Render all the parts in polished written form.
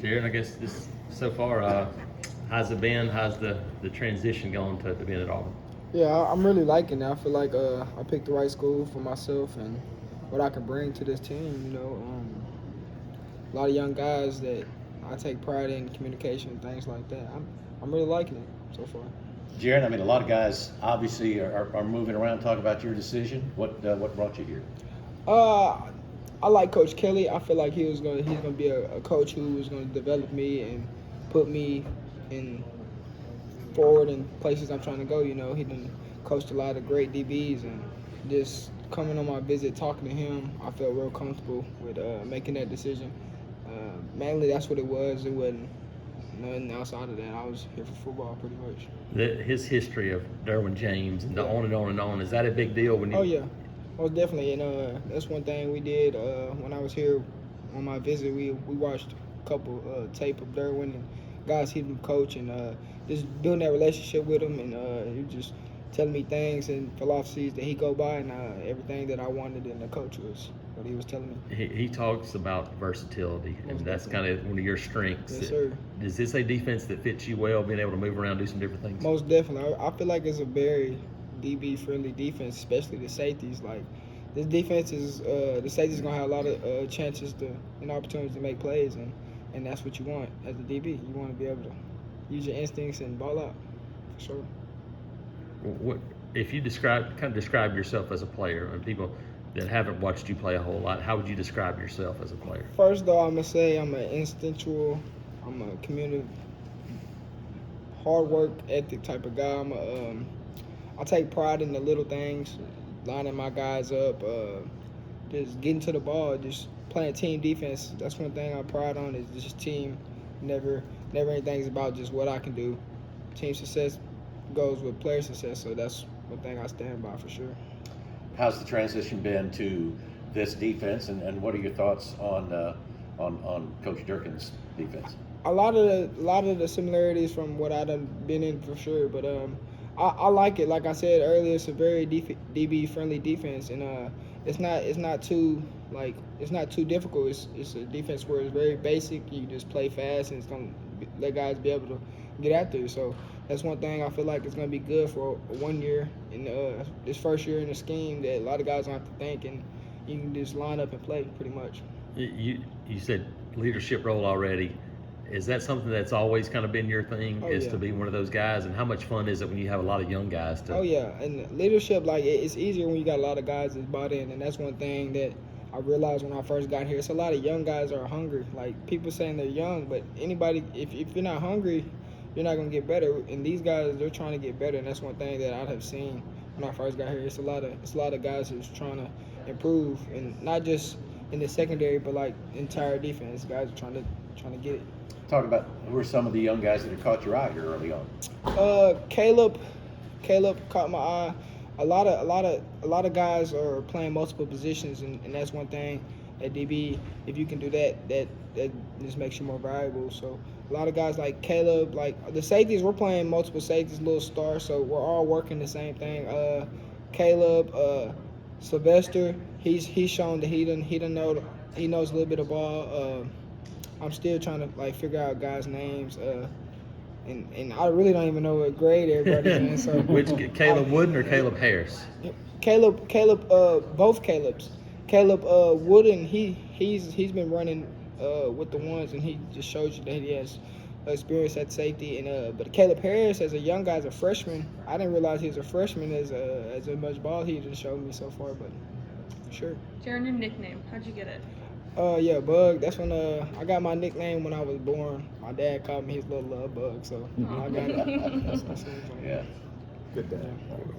Jerrin, I guess this so far, how's it been? How's the transition going to being at Auburn? Yeah, I'm really liking it. I feel like I picked the right school for myself and what I can bring to this team. A lot of young guys that I take pride in communication and things like that. I'm really liking it so far. Jerrin, I mean, a lot of guys obviously are moving around talking about your decision. What brought you here? Uh, I like Coach Kelly. I feel like he's gonna be a coach who is gonna develop me and put me in forward in places I'm trying to go. He done coached a lot of great DBs, and just coming on my visit, talking to him, I felt real comfortable with making that decision. Mainly, that's what it was. It wasn't nothing outside of that. I was here for football, pretty much. His history of Derwin James and on and on and on, is that a big deal when you? Oh yeah, most definitely. And that's one thing we did when I was here on my visit. We watched a couple tape of Derwin and guys he been coach, and just building that relationship with him, and he just telling me things and philosophies that he go by, and everything that I wanted in the coach was what he was telling me. He talks about versatility, and that's kind of one of your strengths. Yes, sir. Is this a defense that fits you well, being able to move around, do some different things? Most definitely. I feel like it's a very DB friendly defense, especially the safeties. Like this defense is the safeties gonna have a lot of chances and opportunities to make plays, and that's what you want as a DB. You want to be able to use your instincts and ball out, for sure. What if you describe yourself as a player, and people that haven't watched you play a whole lot, how would you describe yourself as a player? First, though, I'm gonna say I'm an instinctual, I'm a community, hard work ethic type of guy. I take pride in the little things, lining my guys up, just getting to the ball, just playing team defense. That's one thing I pride on is just team. Never anything's about just what I can do. Team success goes with player success, so that's one thing I stand by for sure. How's the transition been to this defense, and what are your thoughts on Coach Durkin's defense? A lot of the similarities from what I've been in for sure, but I like it. Like I said earlier, it's a very DB friendly defense, and it's not too difficult. It's a defense where it's very basic. You just play fast, and it's gonna let guys be able to get after you. So that's one thing I feel like it's gonna be good for 1 year in this first year in the scheme that a lot of guys don't have to think, and you can just line up and play pretty much. You said leadership role already. Is that something that's always kind of been your thing? Oh, is yeah. to be one of those guys? And how much fun is it when you have a lot of young guys to? Oh yeah, and leadership, like it's easier when you got a lot of guys that's bought in, and that's one thing that I realized when I first got here. It's a lot of young guys that are hungry. Like people saying they're young, but anybody, if you're not hungry, you're not gonna get better. And these guys, they're trying to get better, and that's one thing that I have seen when I first got here. It's a lot of guys who's trying to improve, and not just in the secondary, but like entire defense. Guys are trying to get it. Talk about who are some of the young guys that have caught your eye here early on. Caleb caught my eye. A lot of guys are playing multiple positions, and that's one thing at DB. If you can do that just makes you more valuable. So a lot of guys like Caleb, like the safeties, we're playing multiple safeties, little stars, so we're all working the same thing. Caleb, Sylvester, he's shown that he knows a little bit of ball. I'm still trying to figure out guys' names, and I really don't even know what grade everybody's in. So Which Caleb Wooden or Caleb Harris? Caleb, both Calebs. Caleb Wooden, he's been running with the ones, and he just shows you that he has experience at safety. And but Caleb Harris, as a young guy, as a freshman, I didn't realize he was a freshman as much ball he just showed me so far. But for sure. Jerrin, your nickname, how'd you get it? Yeah, Bug. That's when I got my nickname when I was born. My dad called me his little Bug, so I got it. That's Yeah. good dad.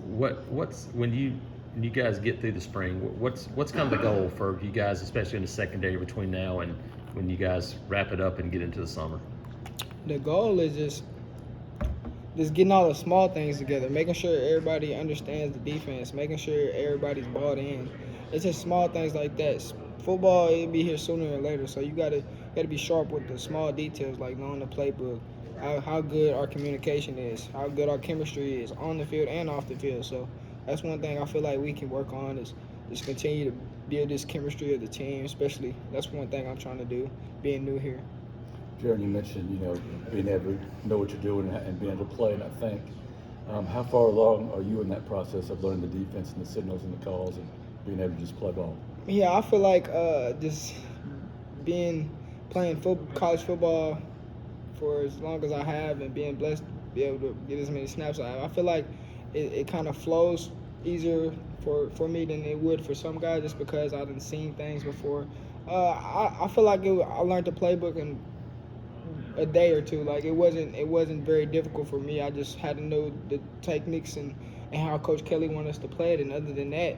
What's when you guys get through the spring? What's kind of the goal for you guys, especially in the secondary, between now and when you guys wrap it up and get into the summer? The goal is just getting all the small things together, making sure everybody understands the defense, making sure everybody's bought in. It's just small things like that. Football, it'll be here sooner or later, so you gotta be sharp with the small details, like knowing the playbook, how good our communication is, how good our chemistry is on the field and off the field. So that's one thing I feel like we can work on is just continue to build this chemistry of the team. Especially that's one thing I'm trying to do, being new here. Jerrin, you mentioned, being able to know what you're doing and being able to play, and I think, how far along are you in that process of learning the defense and the signals and the calls and being able to just play ball? Yeah, I feel like just playing college football for as long as I have and being blessed to be able to get as many snaps as I have, I feel like it kind of flows easier for me than it would for some guys just because I done seen things before. I feel like I learned the playbook in a day or two. Like it wasn't very difficult for me. I just had to know the techniques and how Coach Kelly wanted us to play it. And other than that,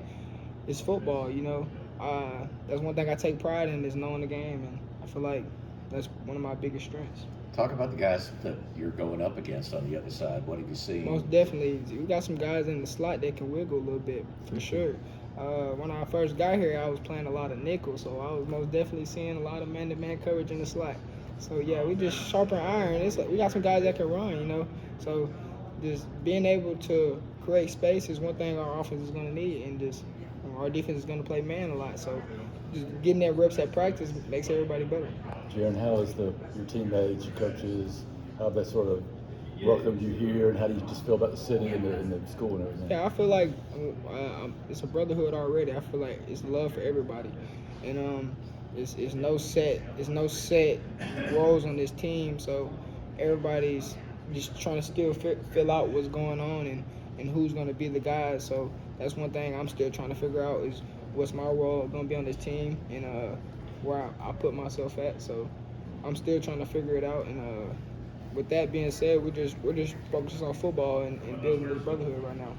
it's football. That's one thing I take pride in is knowing the game, and I feel like that's one of my biggest strengths. Talk about the guys that you're going up against on the other side. What have you seen? Most definitely, we got some guys in the slot that can wiggle a little bit for sure. When I first got here, I was playing a lot of nickel, so I was most definitely seeing a lot of man-to-man coverage in the slot. So yeah, we just sharpen iron. We got some guys that can run, So just being able to create space is one thing our offense is going to need, and just our defense is going to play man a lot. So just getting that reps at practice makes everybody better. Jerrin, how is your teammates, your coaches, how have they sort of welcomed you here, and how do you just feel about the city and the school and everything? Yeah, I feel like it's a brotherhood already. I feel like it's love for everybody, and it's no set roles on this team. So everybody's just trying to still fill out what's going on and who's going to be the guys. So that's one thing I'm still trying to figure out is what's my role going to be on this team and where I put myself at. So I'm still trying to figure it out. And with that being said, we're just focused on football and building this brotherhood right now.